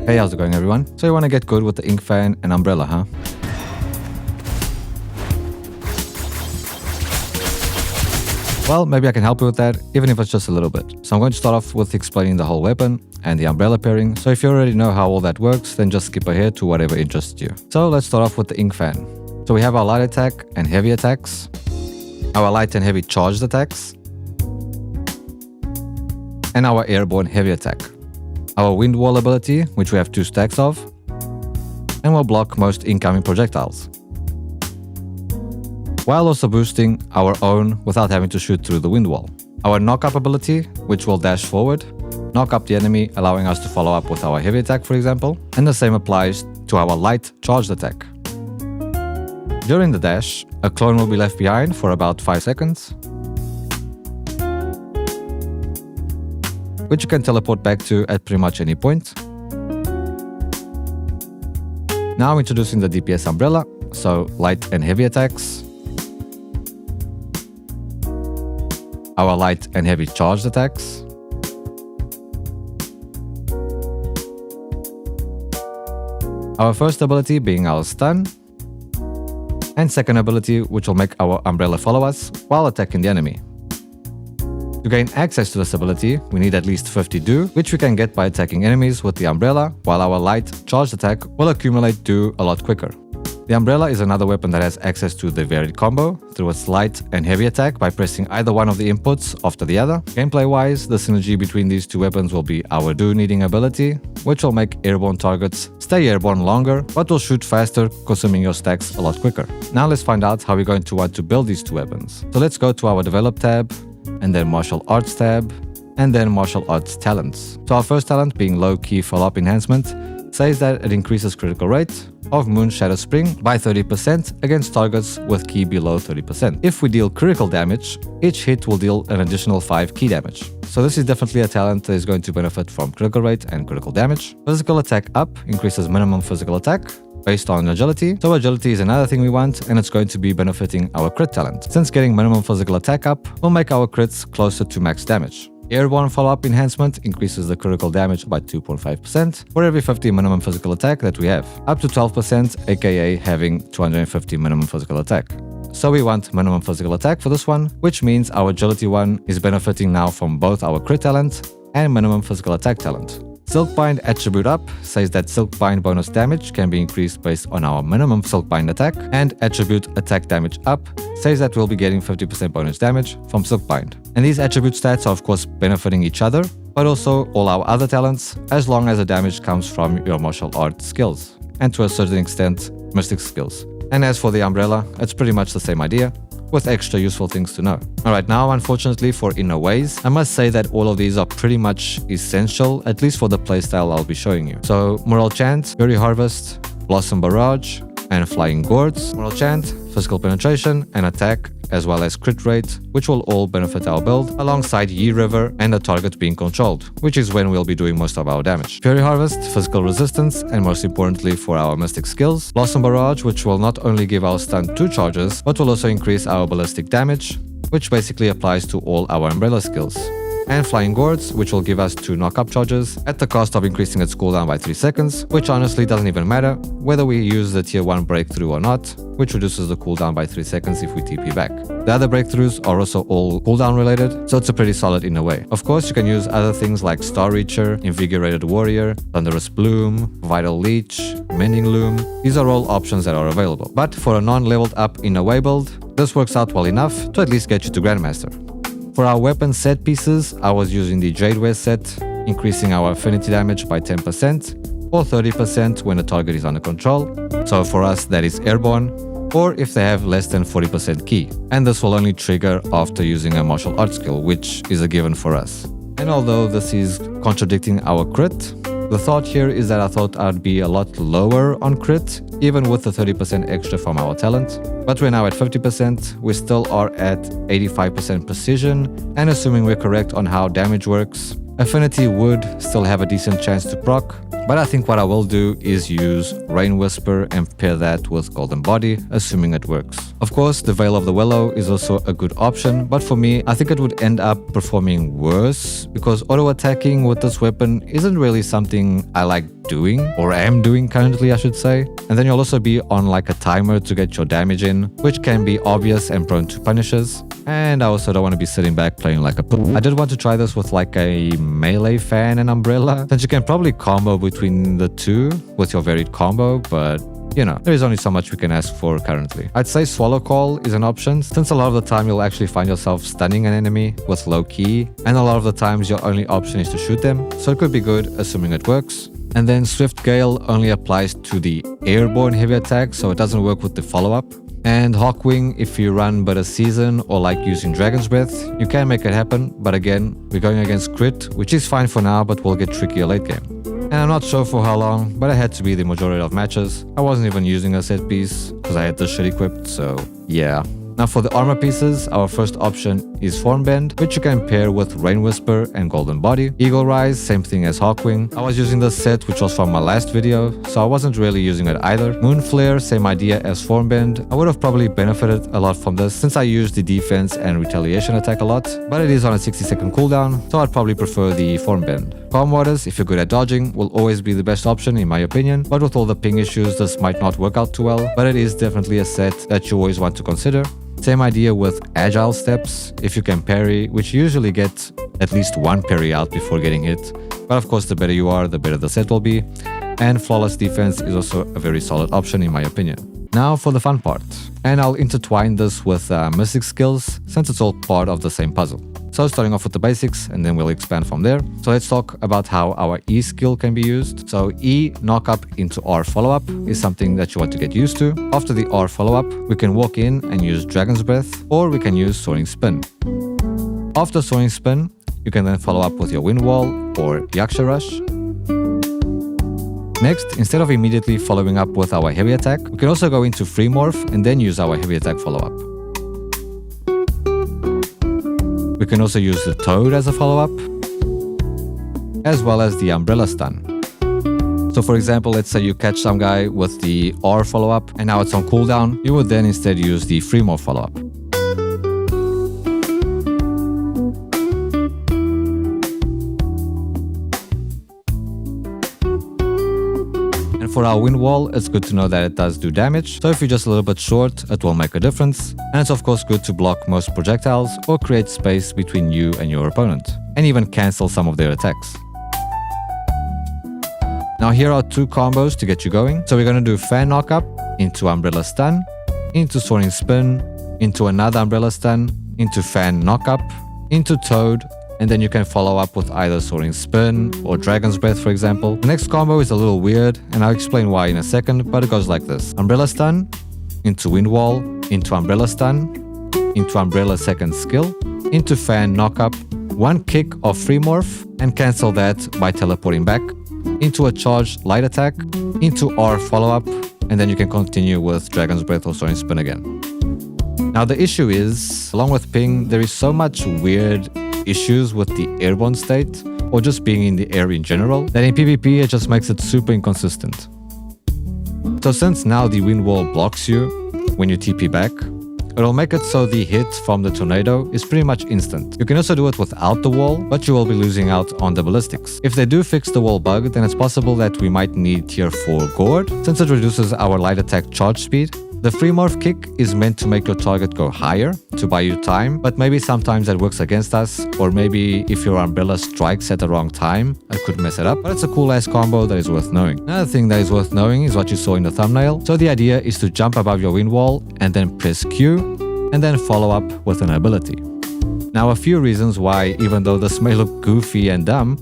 Hey, how's it going everyone? So you want to get good with the ink fan and umbrella, huh? Well, maybe I can help you with that, even if it's just a little bit. So I'm going to start off with explaining the whole weapon and the umbrella pairing. So if you already know how all that works, then just skip ahead to whatever interests you. So let's start off with the ink fan. So we have our light attack and heavy attacks, our light and heavy charged attacks, and our airborne heavy attack. Our Windwall ability, which we have 2 stacks of, and will block most incoming projectiles, while also boosting our own without having to shoot through the Windwall. Our knock-up ability, which will dash forward, knock up the enemy, allowing us to follow up with our heavy attack, for example, and the same applies to our light charged attack. During the dash, a clone will be left behind for about 5 seconds, which you can teleport back to at pretty much any point. Now introducing the DPS umbrella, so light and heavy attacks, our light and heavy charged attacks, our first ability being our stun, and second ability which will make our umbrella follow us while attacking the enemy. To gain access to this ability, we need at least 50 dew, which we can get by attacking enemies with the umbrella, while our light charged attack will accumulate dew a lot quicker. The umbrella is another weapon that has access to the varied combo through its light and heavy attack by pressing either one of the inputs after the other. Gameplay wise, the synergy between these 2 weapons will be our dew needing ability, which will make airborne targets stay airborne longer, but will shoot faster, consuming your stacks a lot quicker. Now let's find out how we're going to want to build these 2 weapons. So let's go to our develop tab, and then martial arts tab, and then martial arts talents. So our first talent, being low key follow-up enhancement, says that it increases critical rate of Moon Shadow Spring by 30% against targets with key below 30%. If we deal critical damage, each hit will deal an additional 5 key damage. So this is definitely a talent that is going to benefit from critical rate and critical damage. Physical attack up increases minimum physical attack based on agility. So agility is another thing we want, and it's going to be benefiting our crit talent, since getting minimum physical attack up will make our crits closer to max damage. Airborne follow-up enhancement increases the critical damage by 2.5% for every 50 minimum physical attack that we have, up to 12%, aka having 250 minimum physical attack. So we want minimum physical attack for this one, which means our agility one is benefiting now from both our crit talent and minimum physical attack talent. Silkbind attribute up says that Silkbind bonus damage can be increased based on our minimum Silkbind attack, and attribute attack damage up says that we'll be getting 50% bonus damage from Silkbind. And these attribute stats are of course benefiting each other, but also all our other talents, as long as the damage comes from your martial arts skills, and to a certain extent, mystic skills. And as for the umbrella, it's pretty much the same idea, with extra useful things to know. Alright, now unfortunately for inner ways, I must say that all of these are pretty much essential, at least for the playstyle I'll be showing you. So Morale Chant, Fury Harvest, Blossom Barrage, and Flying Gourds. Morale Chant, Physical Penetration, and Attack, as well as crit rate, which will all benefit our build, alongside Yi River and the target being controlled, which is when we'll be doing most of our damage. Fury Harvest, Physical Resistance, and most importantly for our mystic skills. Blossom Barrage, which will not only give our stun 2 charges, but will also increase our ballistic damage, which basically applies to all our umbrella skills. And Flying Gourds, which will give us 2 knock-up charges at the cost of increasing its cooldown by 3 seconds, which honestly doesn't even matter whether we use the tier 1 breakthrough or not, which reduces the cooldown by 3 seconds if we TP back. The other breakthroughs are also all cooldown related, so it's a pretty solid in a way. Of course, you can use other things like Star Reacher, Invigorated Warrior, Thunderous Bloom, Vital Leech, Mending Loom. These are all options that are available. But for a non-leveled up in a way build, this works out well enough to at least get you to Grandmaster. For our weapon set pieces, I was using the Jadeware set, increasing our affinity damage by 10% or 30% when the target is under control. So for us that is airborne, or if they have less than 40% key. And this will only trigger after using a martial arts skill, which is a given for us. And although this is contradicting our crit, the thought here is that I thought I'd be a lot lower on crit, even with the 30% extra from our talent. But we're now at 50%, we still are at 85% precision, and assuming we're correct on how damage works, Affinity would still have a decent chance to proc, but I think what I will do is use Rain Whisper and pair that with Golden Body, assuming it works. Of course, the Veil of the Willow is also a good option, but for me, I think it would end up performing worse because auto-attacking with this weapon isn't really something I like doing, or am doing currently I should say. And then you'll also be on like a timer to get your damage in, which can be obvious and prone to punishes. And I also don't want to be sitting back playing like a I did want to try this with like a melee fan and umbrella, since you can probably combo between the two with your varied combo, but you know, there is only so much we can ask for currently. I'd say Swallow Call is an option, since a lot of the time you'll actually find yourself stunning an enemy with low key, and a lot of the times your only option is to shoot them, so it could be good assuming it works. And then Swift Gale only applies to the airborne heavy attack, so it doesn't work with the follow-up. And Hawkwing, if you run Bitter Season or like using Dragon's Breath, you can make it happen, but again, we're going against crit, which is fine for now, but will get trickier late game. And I'm not sure for how long, but it had to be the majority of matches. I wasn't even using a set piece, because I had this shit equipped, so yeah. Now for the armor pieces, our first option is Formbend, which you can pair with Rain Whisper and Golden Body. Eagle Rise, same thing as Hawkwing. I was using this set, which was from my last video, so I wasn't really using it either. Moonflare, same idea as Formbend. I would have probably benefited a lot from this, since I use the defense and retaliation attack a lot, but it is on a 60-second cooldown, so I'd probably prefer the Formbend. Calm Waters, if you're good at dodging, will always be the best option in my opinion, but with all the ping issues, this might not work out too well, but it is definitely a set that you always want to consider. Same idea with Agile Steps, if you can parry, which you usually get at least one parry out before getting hit, but of course the better you are, the better the set will be. And Flawless Defense is also a very solid option in my opinion. Now for the fun part, and I'll intertwine this with Mystic skills since it's all part of the same puzzle. So starting off with the basics and then we'll expand from there. So let's talk about how our E skill can be used. So E knock up into R follow up is something that you want to get used to. After the R follow up, we can walk in and use Dragon's Breath, or we can use Soaring Spin. After Soaring Spin, you can then follow up with your Windwall or Yaksha Rush. Next, instead of immediately following up with our heavy attack, we can also go into Free Morph and then use our heavy attack follow up. We can also use the Toad as a follow-up, as well as the Umbrella Stun. So for example, let's say you catch some guy with the R follow-up and now it's on cooldown, you would then instead use the Free Morph follow-up. And for our Windwall, it's good to know that it does do damage, so if you're just a little bit short, it will make a difference. And it's of course good to block most projectiles or create space between you and your opponent, and even cancel some of their attacks. Now here are two combos to get you going. So we're going to do Fan Knockup into Umbrella Stun, into Soaring Spin, into another Umbrella Stun, into Fan Knockup, into Toad, and then you can follow up with either Soaring Spin or Dragon's Breath, for example. The next combo is a little weird, and I'll explain why in a second, but it goes like this. Umbrella Stun, into Windwall, into Umbrella Stun, into Umbrella second skill, into Fan Knockup, one kick of Free Morph, and cancel that by teleporting back, into a charged light attack, into R follow-up, and then you can continue with Dragon's Breath or Soaring Spin again. Now the issue is, along with ping, there is so much weird issues with the airborne state, or just being in the air in general, that in PvP it just makes it super inconsistent. So since now the Windwall blocks you when you TP back, it'll make it so the hit from the tornado is pretty much instant. You can also do it without the wall, but you will be losing out on the ballistics. If they do fix the wall bug, then it's possible that we might need tier 4 Gourd, since it reduces our light attack charge speed. The Free Morph kick is meant to make your target go higher, to buy you time, but maybe sometimes that works against us, or maybe if your Umbrella strikes at the wrong time, it could mess it up, but it's a cool ass combo that is worth knowing. Another thing that is worth knowing is what you saw in the thumbnail. So the idea is to jump above your Windwall and then press Q, and then follow up with an ability. Now a few reasons why, even though this may look goofy and dumb,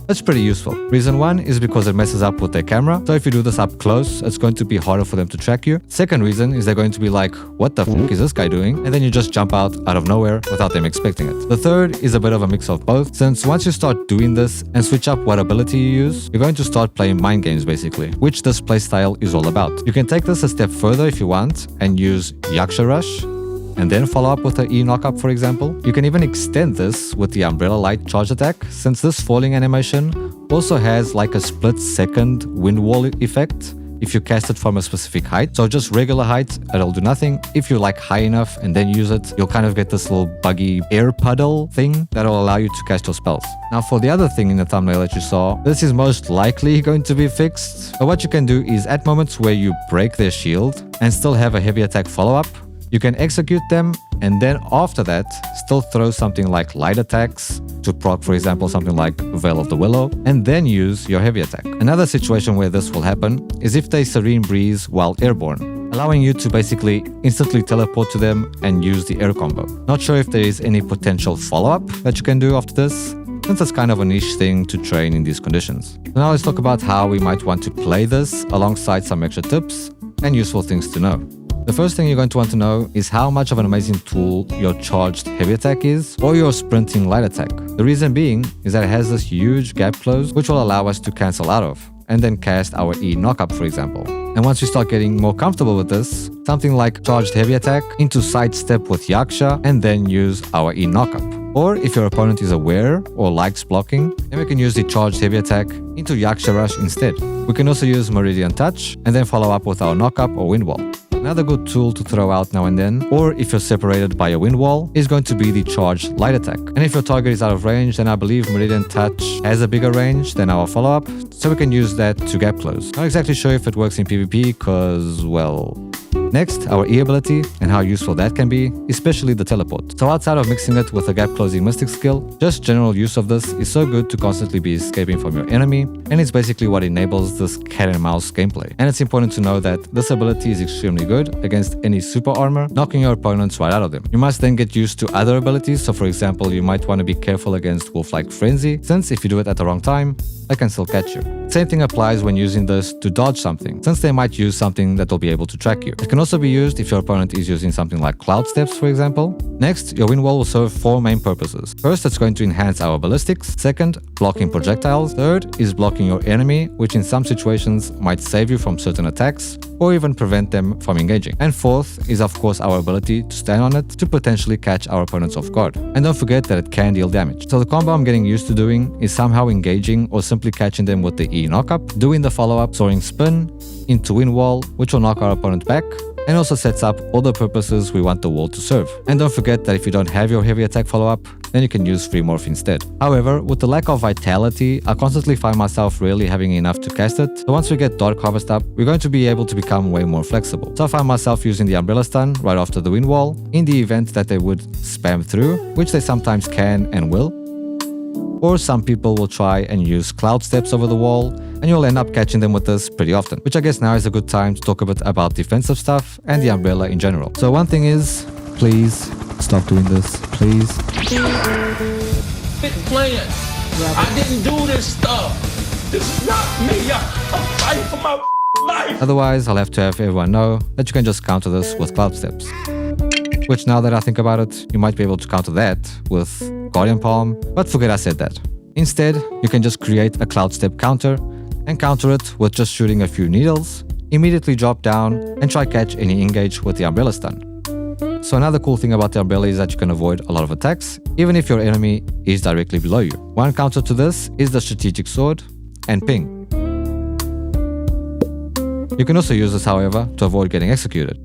it's pretty useful. Reason 1 is because it messes up with their camera, so if you do this up close, it's going to be harder for them to track you. Second reason is they're going to be like, what the fuck is this guy doing? And then you just jump out of nowhere without them expecting it. The third is a bit of a mix of both, since once you start doing this and switch up what ability you use, you're going to start playing mind games basically, which this playstyle is all about. You can take this a step further if you want and use Yaksha Rush, and then follow up with an E knockup, for example. You can even extend this with the Umbrella Light charge attack, since this falling animation also has like a split second Windwall effect if you cast it from a specific height. So just regular height, it'll do nothing. If you're like high enough and then use it, you'll kind of get this little buggy air puddle thing that'll allow you to cast your spells. Now for the other thing in the thumbnail that you saw, this is most likely going to be fixed. But what you can do is at moments where you break their shield and still have a heavy attack follow-up, you can execute them and then after that still throw something like light attacks to proc, for example, something like Veil of the Willow, and then use your heavy attack. Another situation where this will happen is if they Serene Breeze while airborne, allowing you to basically instantly teleport to them and use the air combo. Not sure if there is any potential follow-up that you can do after this, since it's kind of a niche thing to train in these conditions. So now let's talk about how we might want to play this alongside some extra tips and useful things to know. The first thing you're going to want to know is how much of an amazing tool your charged heavy attack is, or your sprinting light attack. The reason being is that it has this huge gap close which will allow us to cancel out of, and then cast our E knockup, for example. And once you start getting more comfortable with this, something like charged heavy attack into sidestep with Yaksha and then use our E knockup. Or if your opponent is aware or likes blocking, then we can use the charged heavy attack into Yaksha Rush instead. We can also use Meridian Touch and then follow up with our knockup or Windwall. Another good tool to throw out now and then, or if you're separated by a Windwall, is going to be the charged light attack. And if your target is out of range, then I believe Meridian Touch has a bigger range than our follow-up, so we can use that to gap close. Not exactly sure if it works in PvP, cause, well... Next, our E ability and how useful that can be, especially the teleport. So outside of mixing it with a gap closing mystic skill, just general use of this is so good to constantly be escaping from your enemy, and it's basically what enables this cat and mouse gameplay. And it's important to know that this ability is extremely good against any super armor, knocking your opponents right out of them. You must then get used to other abilities, so for example, you might want to be careful against Wolf-like Frenzy, since if you do it at the wrong time, they can still catch you. Same thing applies when using this to dodge something, since they might use something that will be able to track you. It can also be used if your opponent is using something like Cloud Steps, for example. Next, your Windwall will serve 4 main purposes. First, it's going to enhance our ballistics. Second, blocking projectiles. Third is blocking your enemy, which in some situations might save you from certain attacks or even prevent them from engaging. And fourth is of course our ability to stand on it to potentially catch our opponents off guard. And don't forget that it can deal damage. So the combo I'm getting used to doing is somehow engaging or simply catching them with the E knockup, doing the follow-up soaring spin into Windwall, which will knock our opponent back, and also sets up all the purposes we want the wall to serve. And don't forget that if you don't have your heavy attack follow-up, then you can use Free Morph instead. However, with the lack of vitality, I constantly find myself rarely having enough to cast it, so once we get Dark Harvest up, we're going to be able to become way more flexible. So I find myself using the Umbrella Stun right after the Windwall, in the event that they would spam through, which they sometimes can and will. Or some people will try and use Cloud Steps over the wall, and you'll end up catching them with this pretty often. Which I guess now is a good time to talk a bit about defensive stuff and the Umbrella in general. So one thing is, please stop doing this, please. Quit playing. I didn't do this stuff. This is not me. I'm fighting for my life. Otherwise, I'll have to have everyone know that you can just counter this with Cloud Steps. Which now that I think about it, you might be able to counter that with Guardian Palm, but forget I said that. Instead, you can just create a Cloud Step counter and counter it with just shooting a few needles, immediately drop down and try catch any engage with the Umbrella Stun. So another cool thing about the Umbrella is that you can avoid a lot of attacks, even if your enemy is directly below you. One counter to this is the Strategic Sword and Ping. You can also use this, however, to avoid getting executed.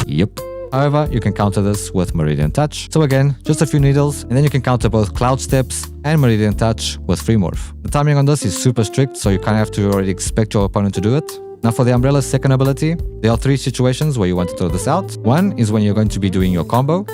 Yep. However, you can counter this with Meridian Touch. So again, just a few needles, and then you can counter both Cloud Steps and Meridian Touch with Free Morph. The timing on this is super strict, so you kind of have to already expect your opponent to do it. Now for the Umbrella's second ability, there are 3 situations where you want to throw this out. One is when you're going to be doing your combo.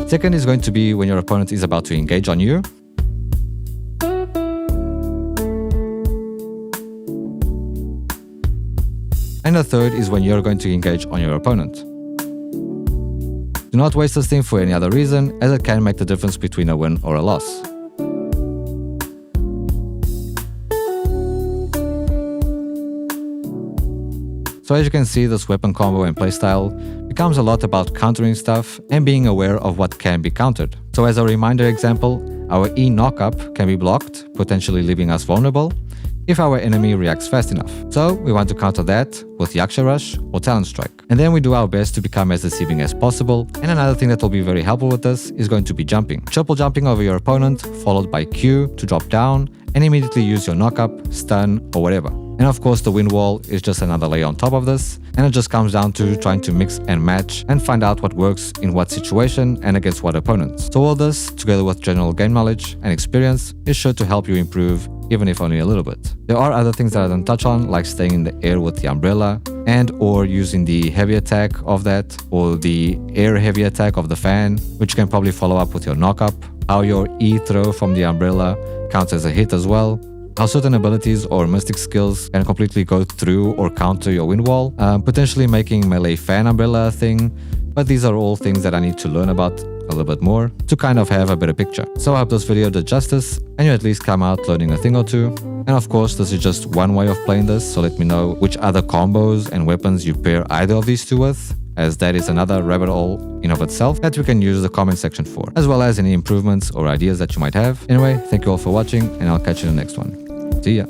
Second is going to be when your opponent is about to engage on you. And the third is when you're going to engage on your opponent. Do not waste this thing for any other reason, as it can make the difference between a win or a loss. So as you can see, this weapon combo and playstyle becomes a lot about countering stuff and being aware of what can be countered. So as a reminder example, our E knockup can be blocked, potentially leaving us vulnerable. if our enemy reacts fast enough. So we want to counter that with Yaksha Rush or Talent Strike. And then we do our best to become as deceiving as possible. And another thing that will be very helpful with this is going to be jumping. Triple jumping over your opponent, followed by Q to drop down and immediately use your knock-up, stun or whatever. And of course the Windwall is just another layer on top of this, and it just comes down to trying to mix and match and find out what works in what situation and against what opponents. So all this, together with general game knowledge and experience, is sure to help you improve, even if only a little bit. There are other things that I don't touch on, like staying in the air with the umbrella, and or using the heavy attack of that, or the air heavy attack of the fan, which you can probably follow up with your knock-up, how your E throw from the umbrella counts as a hit as well, how certain abilities or mystic skills can completely go through or counter your Windwall, potentially making melee fan umbrella a thing, but these are all things that I need to learn about a little bit more to kind of have a better picture. So I hope this video did justice and you at least come out learning a thing or two. And of course this is just one way of playing this, so let me know which other combos and weapons you pair either of these two with, as that is another rabbit hole in of itself that we can use the comment section for, as well as any improvements or ideas that you might have. Anyway, thank you all for watching and I'll catch you in the next one. See ya.